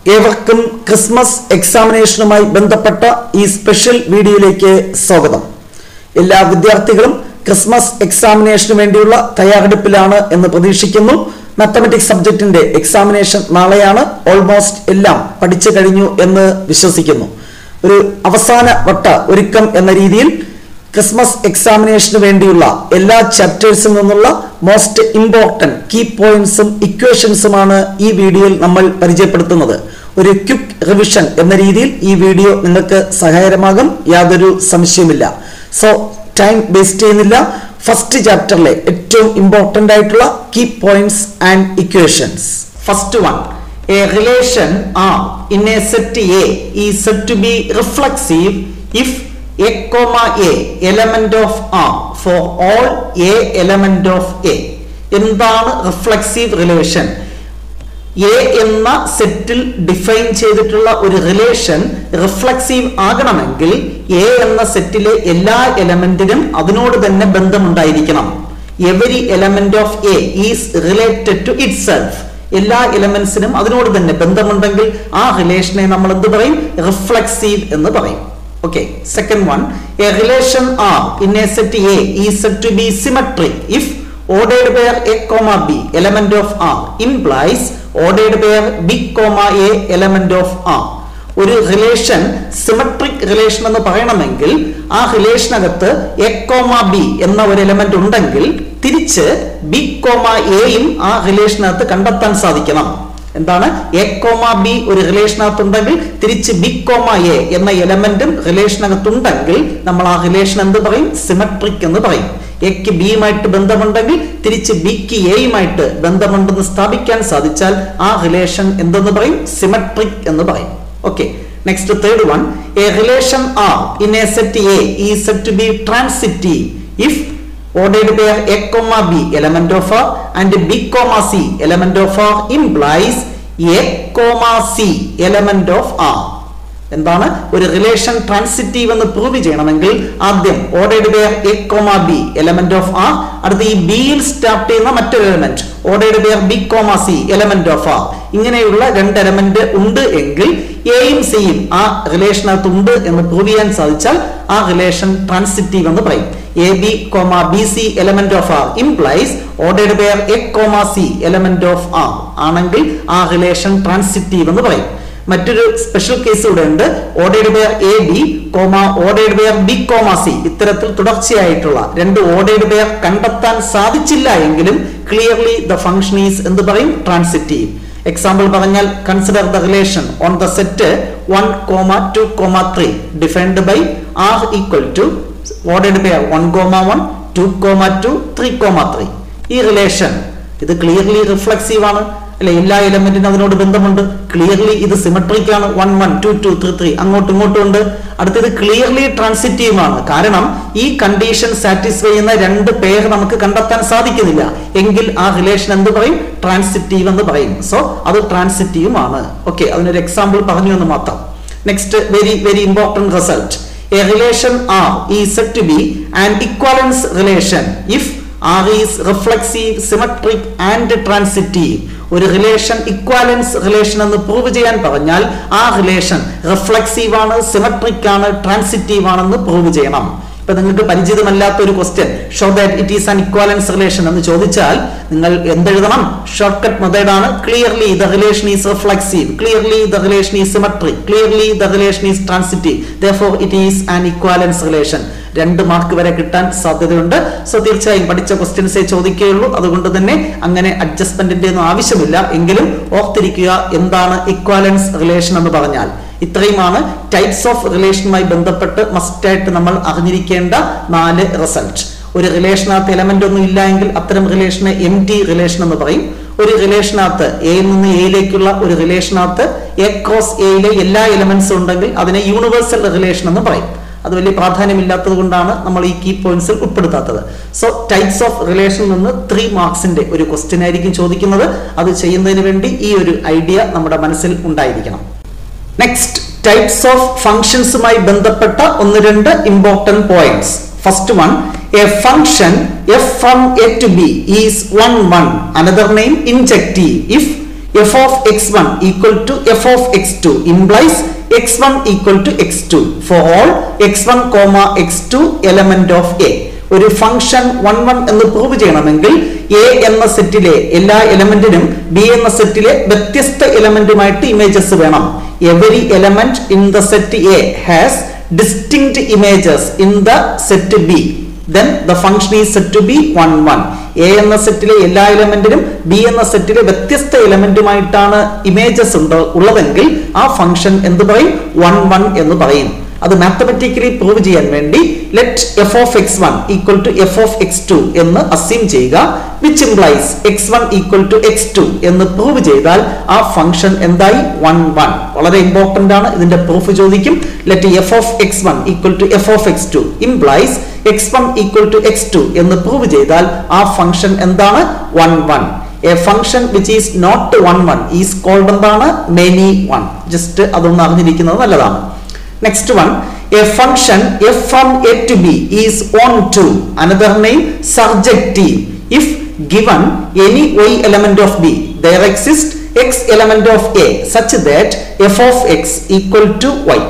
ഏവർക്കും ക്രിസ്മസ് എക്സാമിനേഷനുമായി ബന്ധപ്പെട്ട ഈ സ്പെഷ്യൽ വീഡിയോയിലേക്ക് സ്വാഗതം. എല്ലാ വിദ്യാർത്ഥികളും ക്രിസ്മസ് എക്സാമിനേഷന് വേണ്ടിയുള്ള തയ്യാറെടുപ്പിലാണ് എന്ന് പ്രതീക്ഷിക്കുന്നു. മാത്തമാറ്റിക്സ് സബ്ജക്റ്റിന്റെ എക്സാമിനേഷൻ നാളെയാണ്. ഓൾമോസ്റ്റ് എല്ലാം പഠിച്ചു കഴിഞ്ഞു എന്ന് വിശ്വസിക്കുന്നു. ഒരു അവസാന വട്ട ഒരുക്കം എന്ന രീതിയിൽ ക്രിസ്മസ് എക്സാമിനേഷന് വേണ്ടിയുള്ള എല്ലാ ചാപ്റ്റേഴ്സിൽ നിന്നുള്ള മോസ്റ്റ് ഇമ്പോർട്ടന്റ് കീ പോയിന്റ്സും ഇക്വേഷൻസുമാണ് ഈ വീഡിയോയിൽ നമ്മൾ പരിചയപ്പെടുത്തുന്നത്. ഒരു ക്വിക്ക് റിവിഷൻ എന്ന രീതിയിൽ ഈ വീഡിയോ നിങ്ങൾക്ക് സഹായകരമാകും, യാതൊരു സംശയമില്ല. സോ ടൈം വേസ്റ്റ് ചെയ്യുന്നില്ല. ഫസ്റ്റ് ചാപ്റ്ററിലെ ഏറ്റവും ഇമ്പോർട്ടന്റ് ആയിട്ടുള്ള key points and equations. First one, a relation R in a set A is said to be reflexive if a comma A element of R for all A element of A. എന്താണ് reflexive relation? A എന്ന സെറ്റിൽ define ചെയ്തിട്ടുള്ള ഒരു relation reflexive ആകണമെങ്കിൽ A എന്ന സെറ്റിലെ എല്ലാ എലമെന്റിനും അതിനോട് തന്നെ ബന്ധമുണ്ടായിരിക്കണം. Every element of A is related to itself. എല്ലാ എലമെന്റ്സിനും അതിനോട് തന്നെ ബന്ധമുണ്ടെങ്കിൽ ആ റിലേഷനെ നമ്മൾ എന്ത് പറയും? റിഫ്ലെക്സീവ് എന്ന് പറയും. Okay, second one, a relation R in a set A is said to be symmetric if ordered pair A comma B element of R implies ordered pair B comma A element of R. ഒരു relation symmetric relation എന്ന് പറയണമെങ്കിൽ ആ റിലേഷനകത്ത് A comma B എന്ന ഒരു element ഉണ്ടെങ്കിൽ തിരിച്ച് B comma എയും ആ റിലേഷനകത്ത് കണ്ടെത്താൻ സാധിക്കണം. എന്താണ്? എ കോമ ബി ഒരു റിലേഷനകത്ത് ഉണ്ടെങ്കിൽ തിരിച്ച് ബി കോമ എ എന്ന എലമെന്റും റിലേഷനകത്തുണ്ടെങ്കിൽ നമ്മൾ ആ റിലേഷൻ എന്ത് പറയും? സിമെട്രിക് എന്ന് പറയും. എക്ക് ബിയുമായിട്ട് ബന്ധമുണ്ടെങ്കിൽ തിരിച്ച് ബിക്ക് എയുമായിട്ട് ബന്ധമുണ്ടെന്ന് സ്ഥാപിക്കാൻ സാധിച്ചാൽ ആ റിലേഷൻ എന്തെന്ന് പറയും? സിമെട്രിക് എന്ന് പറയും. Okay, next third one, a relation R in a set A is said to be transitive if ordered pair A comma B element of R and B comma C element of R implies A comma C element of R. എന്താണ്? ഒരു relation transitive എന്ന് prove ചെയ്യണമെങ്കിൽ ആദ്യം ordered pair A comma B element of R, അടുത്ത് ഈ ബിയിൽ start ചെയ്യുന്ന മറ്റൊരു element ordered pair B comma C element of R. ഇങ്ങനെയുള്ള രണ്ട് എലമെന്റ് ഉണ്ട് എങ്കിൽ എയും സിയും ആ റിലേഷനകത്ത് ഉണ്ട് എന്ന് പ്രൂവ് ചെയ്യാൻ സാധിച്ചാൽ ആ റിലേഷൻ ട്രാൻസിറ്റീവ് എന്ന് പറയും. A B comma B C element of R implies ordered pair A comma C element of R ആണെങ്കിൽ ആ റിലേഷൻ ട്രാൻസിറ്റീവ് എന്ന് പറയും. മറ്റൊരു സ്പെഷ്യൽ കേസ് ഇവിടെ ഉണ്ട്. Ordered pair A B comma ordered pair B comma C ഇത്തരത്തിൽ തുടർച്ചയായിട്ടുള്ള രണ്ട് ഓർഡേർഡ് പെയർ കണ്ടെത്താൻ സാധിച്ചില്ല എങ്കിലും ക്ലിയർലി ദ ഫംഗ്ഷൻ ഈസ് എന്ത് പറയും? ട്രാൻസിറ്റീവ്. എക്സാമ്പിൾ പറഞ്ഞാൽ consider the relation on the set 1,2,3 defined by R equal to ordered pair 1,1 2,2 3,3. ഈ റിലേഷൻ ഇത് ക്ലിയർലി റിഫ്ലെക്സീവ് ആണ് അല്ലെ? എല്ലാ എലമെന്റിനും അതിനോട് ബന്ധമുണ്ട്. ക്ലിയർലി ഇത് സിമെട്രിക് ആണ്. 1 1 2 2 3 3 അങ്ങോട്ടും ഇങ്ങോട്ടും ഉണ്ട്. അടുത്തത് ക്ലിയർലി ട്രാൻസിറ്റീവ് ആണ്. കാരണം ഈ കണ്ടീഷൻ സാറ്റിസ്ഫൈ ചെയ്യുന്ന രണ്ട് പെയർ നമുക്ക് കണ്ടെത്താൻ സാധിക്കുന്നില്ല എങ്കിൽ ആ റിലേഷൻ എന്ത് പറയും? ട്രാൻസിറ്റീവ് എന്ന് പറയും. സോ അത് ട്രാൻസിറ്റീവ് ആണ്. ഓക്കെ, അതിനൊരു എക്സാമ്പിൾ പറഞ്ഞു എന്ന് മാത്രം. Next very very important result. A relation R is said to be an equivalence relation if R is reflexive, symmetric and transitive. ഒരു റിലേഷൻ ഇക്വാലൻസ് റിലേഷൻ എന്ന് പ്രൂവ് ചെയ്യാൻ പറഞ്ഞാൽ ആ റിലേഷൻ റിഫ്ലെക്സീവ് ആണ്, സിമെട്രിക് ആണ്, ട്രാൻസിറ്റീവ് ആണെന്ന് പ്രൂവ് ചെയ്യണം. ഇപ്പൊ നിങ്ങൾക്ക് പരിചിതമല്ലാത്ത ഒരു question, show that it is an equivalence relation എന്ന് ചോദിച്ചാൽ നിങ്ങൾ എന്തെഴുതണം? ഷോർട്ട് കട്ട് മെത്തേഡ് ആണ്. Clearly the relation is reflexive, clearly the relation is symmetric, clearly the relation is transitive, therefore it is an equivalence relation. 2 mark വരെ കിട്ടാൻ സാധ്യതയുണ്ട്. So തീർച്ചയായും പഠിച്ച ക്വസ്റ്റ്യൻസേ ചോദിക്കുകയുള്ളൂ. അതുകൊണ്ട് തന്നെ അങ്ങനെ അഡ്ജസ്റ്റ്മെന്റിന്റെ ഒന്നും ആവശ്യമില്ല. എങ്കിലും ഓർത്തിരിക്കുക എന്താണ് ഇക്വാലൻസ് റിലേഷൻ എന്ന് പറഞ്ഞാൽ. ഇത്രയുമാണ് ടൈപ്സ് ഓഫ് റിലേഷനുമായി ബന്ധപ്പെട്ട് മസ്റ്റായിട്ട് നമ്മൾ അറിഞ്ഞിരിക്കേണ്ട 4 റിസൾട്ട്. ഒരു റിലേഷനകത്ത് എലമെന്റ് ഒന്നും ഇല്ല എങ്കിൽ അത്തരം റിലേഷനെ എം ടി റിലേഷൻ എന്ന് പറയും. ഒരു റിലേഷനകത്ത് എയിൽ നിന്ന് എയിലേക്കുള്ള ഒരു റിലേഷനകത്ത് എ ക്രോസ് എയിലെ എല്ലാ എലമെന്റ്സും ഉണ്ടെങ്കിൽ അതിനെ യൂണിവേഴ്സൽ റിലേഷൻ എന്ന് പറയും. അത് വലിയ പ്രാധാന്യമില്ലാത്തത് കൊണ്ടാണ് നമ്മൾ ഈ കീ പോയിന്റ്സിൽ ഉൾപ്പെടുത്താത്തത്. സോ ടൈപ്സ് ഓഫ് റിലേഷനിൽ നിന്ന് 3 മാർക്സിന്റെ ഒരു ക്വസ്റ്റ്യൻ ആയിരിക്കും ചോദിക്കുന്നത്. അത് ചെയ്യുന്നതിന് വേണ്ടി ഈ ഒരു ഐഡിയ നമ്മുടെ മനസ്സിൽ ഉണ്ടായിരിക്കണം. നെക്സ്റ്റ്, ടൈപ്സ് ഓഫ് ഫംഗ്ഷൻസുമായി ബന്ധപ്പെട്ട 1-2 important points. First one, a function f from a to b is 1 1, another name injective if f of x1 equal to f of x2 implies x1 equal to x2 for all x1, x2 element of A. ഒരു function 1 എന്ന് prove ചെയ്യണമെങ്കിൽ A എന്ന സെറ്റിലെ എല്ലാ എലമെന്റിനും B എന്ന സെറ്റിലെ വ്യത്യസ്ത എലമെന്റുമായിട്ട് images വേണം. Every element in the set A has distinct images in the set B. Then the function is said to be 1, 1. A എന്ന സെറ്റിലെ എല്ലാ എലമെന്റിനും B എന്ന സെറ്റിലെ വ്യത്യസ്ത എലമെന്റുമായിട്ടാണ് ഇമേജസ് ഉള്ളതെങ്കിൽ ആ ഫംഗ്ഷൻ എന്ത് പറയും? 1, 1 എന്ന് പറയും. അത് മാത്തമാറ്റിക്കലി പ്രൂവ് ചെയ്യാൻ വേണ്ടി let f of x1 equal to f of x2 എന്ന് അസ്യൂം ചെയ്യുക, which implies x1 equal to x2 എന്ന് പ്രൂവ് ചെയ്താൽ ആ ഫംഗ്ഷൻ എന്തായി? 1, 1. വളരെ ഇമ്പോർട്ടന്റ് ആണ്, ഇതിന്റെ പ്രൂഫ് ചോദിക്കും. Let f of x1 equal to f of x2 implies x1 equal to x2 എന്ന് പ്രൂവ് ചെയ്താൽ ആ ഫംഗ്ഷൻ എന്താണ്? 1, 1. A function which is not 1, 1 is called എന്താണ്? many 1. ജസ്റ്റ് അതൊന്ന് അറിഞ്ഞിരിക്കുന്നത് നല്ലതാണ്. Next one, a function f from A to B is onto, another name surjective. If given any y element of B, there exists x element of A such that f of x equal to y.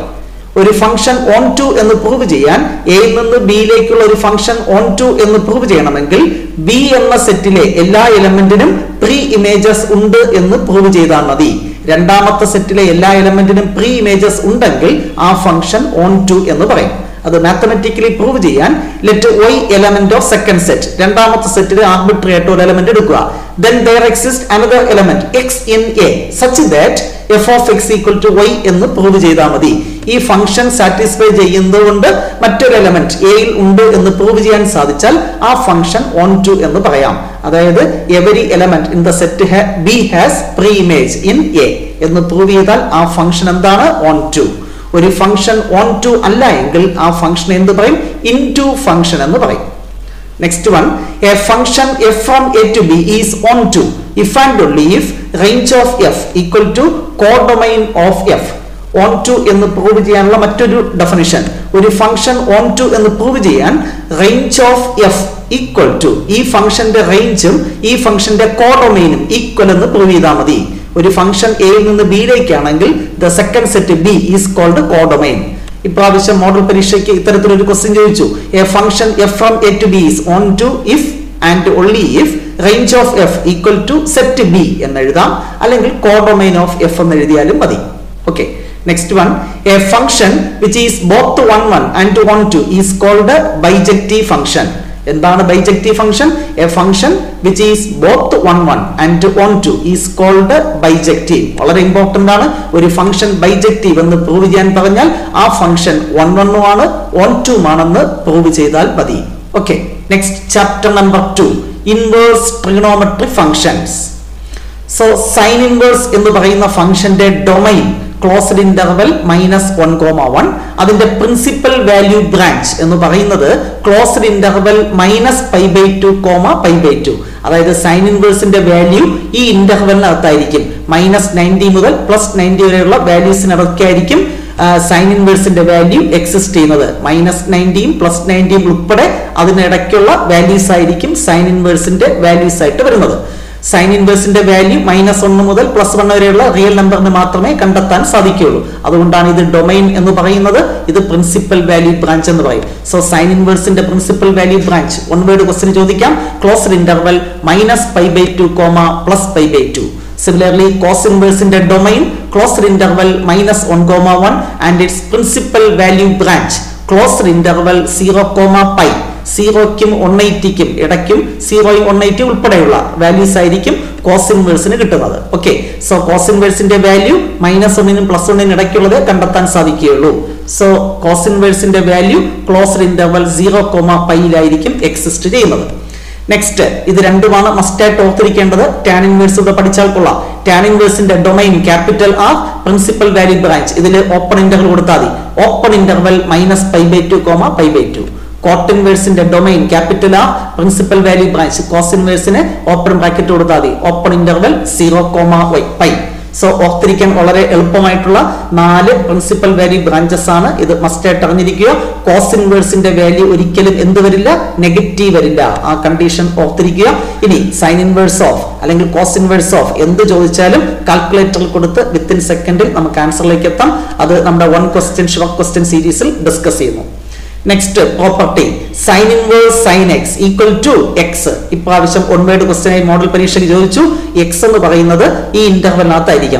ഒരു function on to എന്ന് prove ചെയ്യാൻ എയിൽ നിന്ന് ബിയിലേക്കുള്ള ഒരു function on to എന്ന് prove ചെയ്യണമെങ്കിൽ B എന്ന സെറ്റിലെ എല്ലാ എലമെന്റിനും പ്രീ ഇമേജസ് ഉണ്ട് എന്ന് പ്രൂവ് ചെയ്താൽ മതി. രണ്ടാമത്തെ സെറ്റിലെ എല്ലാ എലമെന്റിനും പ്രീ ഇമേജസ് ഉണ്ടെങ്കിൽ ആ ഫംഗ്ഷൻ ഓൺ ടു എന്ന് പറയും. അത് മാത്തമാറ്റിക്കലി പ്രൂവ് ചെയ്യാൻ let y element of second set, രണ്ടാമത്തെ സെറ്റിൽ ആർബിട്രറി ആയിട്ട് ഒരു എലമെന്റ് എടുക്കുക. then there exists another element x in A such that f of x equal to y എന്ന് പ്രൂവ് ചെയ്താൽ മതി. ഈ ഫംഗ്ഷൻ സാറ്റിസ്ഫൈ ചെയ്യുന്നതുകൊണ്ട് മറ്റൊരു എലമെന്റ് എയിൽ ഉണ്ട് എന്ന് പ്രൂവ് ചെയ്യാൻ സാധിച്ചാൽ ആ ഫംഗ്ഷൻ ഓൺ ടു എന്ന് പറയാം. അതായത് every element in the set B has pre image in A എന്ന് പ്രൂവ് ചെയ്താൽ ആ ഫംഗ്ഷൻ എന്താണ്? Onto. ഒരു ഫംഗ്ഷൻ ഓൺ ടു അല്ല എങ്കിൽ ആ ഫംഗ്ഷൻ എന്ത് പറയും? ഇൻടു ഫംഗ്ഷൻ എന്ന് പറയും. Next one, a function f from A to B is onto if and only if range of f equal to codomain of f. onto എന്ന് prove ചെയ്യാനുള്ള മറ്റൊരു ഡെഫിനിഷൻ, ഒരു ഫംഗ്ഷൻ onto എന്ന് prove ചെയ്യാൻ range of f equal to ഈ ഫംഗ്ഷന്റെ റേഞ്ചും ഈ ഫംഗ്ഷന്റെ കോഡൊമൈനും ഈക്വൽ എന്ന് പ്രൂവ് ചെയ്താൽ മതി. ഒരു ഫംഗ്ഷൻ എയിൽ നിന്ന് ബിയിലേക്കാണെങ്കിൽ the second set B is called codomain. ഇപ്രാവശ്യം മോഡൽ പരീക്ഷയ്ക്ക് ഇത്തരത്തിലൊരു ക്വസ്റ്റ്യൻ ചോദിച്ചു. A function f from A to B is onto if and only if range of f equal to set B എന്ന് എഴുതാം, അല്ലെങ്കിൽ കോഡൊമൈൻ ഓഫ് എഫ് എന്ന് എഴുതിയാലും മതി. Okay, next one, a function which is both 1, 1 and 1, 2 is called bijective function. എന്താണ് bijective function? A function which is both 1, 1 and 1, 2 is called bijective. വളരെ important ആണ്. ഒരു ഫംഗ്ഷൻ ബൈജക്റ്റീവ് എന്ന് പ്രൂവ് ചെയ്യാൻ പറഞ്ഞാൽ ആ ഫംഗ്ഷൻ 1, 1 ആണ് 1, 2 ആണെന്ന് പ്രൂവ് ചെയ്താൽ മതി. Okay, next chapter number 2, inverse trigonometric functions. So sine inverse എന്ന് പറയുന്ന ഫംഗ്ഷന്റെ ഡൊമൈൻ ക്ലോസ്ഡ് ഇന്റർവൽ -1, അതിന്റെ പ്രിൻസിപ്പൽ വാല്യൂ ബ്രാഞ്ച് എന്ന് പറയുന്നത് ക്ലോസ്ഡ് ഇന്റർവൽ -π/2, π/2. അതായത് സൈൻ ഇൻവേഴ്സിന്റെ വാല്യൂ ഈ ഇന്റർവെലിനകത്തായിരിക്കും. -90 മുതൽ +90 വരെയുള്ള വാല്യൂസിനകത്തായിരിക്കും സൈൻ ഇൻവേഴ്സിന്റെ വാല്യൂ എക്സിസ്റ്റ് ചെയ്യുന്നത്. -90യും +90യും ഉൾപ്പെടെ അതിനിടയ്ക്കുള്ള വാല്യൂസ് ആയിരിക്കും സൈൻ ഇൻവേഴ്സിന്റെ വാല്യൂസ് ആയിട്ട് വരുന്നത്. സൈൻ ഇൻവേഴ്സിന്റെ വാല്യൂ -1 മുതൽ +1 വരെയുള്ള റിയൽ നമ്പറിന് മാത്രമേ കണ്ടെത്താൻ സാധിക്കുകയുള്ളൂ. അതുകൊണ്ടാണ് ഇത് ഡൊമൈൻ എന്ന് പറയുന്നത്, ഇത് പ്രിൻസിപ്പൽ വാല്യൂ ബ്രാഞ്ച് എന്ന് പറയും. സോ സൈൻ ഇൻവേഴ്സിന്റെ principal value branch 1 word question ചോദിക്കാം. Closed interval -π/2, +π/2. Similarly, cos inverse domain closed interval -1, and its principal value branch closed interval 0, π. 0ക്കും 180ക്കും ഇടയ്ക്കും 0യും 180 ഉൾപ്പെടെയുള്ള വാല്യൂസ് ആയിരിക്കും കോസ് ഇൻവേഴ്സിന് കിട്ടുന്നത്. ഓക്കെ, സോ കോസ് ഇൻവേഴ്സിന്റെ വാല്യൂ -1നും +1നും ഇടയ്ക്കുള്ളത് കണ്ടെത്താൻ സാധിക്കുകയുള്ളൂ. സോ കോസ് ഇൻവേഴ്സിന്റെ വാല്യൂ ക്ലോസ്ഡ് ഇന്റർവൽ 0, πയിലായിരിക്കും എക്സിസ്റ്റ് ചെയ്യുന്നത്. നെക്സ്റ്റ്, ഇത് രണ്ടുമാണ് മസ്റ്റ് ആയിട്ട് ഓർത്തിരിക്കേണ്ടത്. ടാൻ ഇൻവേഴ്സ് ഇവിടെ പഠിച്ചാൽ കൊള്ളാം. ടാൻ ഇൻവേഴ്സിന്റെ domain capital R, principal value branch ഇതിൽ ഓപ്പൺ ഇന്റർവൽ കൊടുത്താൽ മതി. Open interval -π/2, π/2. കോട്ട് ഇൻവേഴ്സിന്റെ domain capital R, principal value branch cos ഇൻവേഴ്സിന് ഓപ്പൺ ബ്രാക്കറ്റ് കൊടുത്താൽ മതി. Open interval 0, π. സോ ഓർത്തിരിക്കാൻ വളരെ എളുപ്പമായിട്ടുള്ള 4 പ്രിൻസിപ്പൽ വാല്യൂ ബ്രാഞ്ചസ് ആണ്. ഇത് മസ്റ്റ് ആയിട്ട് അറിഞ്ഞിരിക്കുക. കോസ് ഇൻവേഴ്സിന്റെ വാല്യൂ ഒരിക്കലും എന്ത് വരില്ല, നെഗറ്റീവ് വരില്ല. ആ കണ്ടീഷൻ ഓർത്തിരിക്കുക. ഇനി സൈൻ ഇൻവേഴ്സ് ഓഫ് അല്ലെങ്കിൽ കോസ് ഇൻവേഴ്സ് ഓഫ് എന്ത് ചോദിച്ചാലും കാൽക്കുലേറ്ററിൽ കൊടുത്ത് വിത്തിൻ സെക്കൻഡിൽ നമുക്ക് ആൻസറിലേക്ക് എത്താം. അത് നമ്മുടെ 1 ക്വസ്റ്റ്യൻ ഷോർട്ട് ക്വസ്റ്റ്യൻ സീരീസിൽ ഡിസ്കസ് ചെയ്യുന്നു. Next property, sine inverse sine X equal to X. ഇപ്രാവശ്യം 1 വേർഡ് ക്വസ്റ്റ്യൻ ആയി മോഡൽ പരീക്ഷയ്ക്ക് ചോദിച്ചു. എക്സ് എന്ന് പറയുന്നത് ഈ ഇന്റർവെലിനകത്തായിരിക്കും.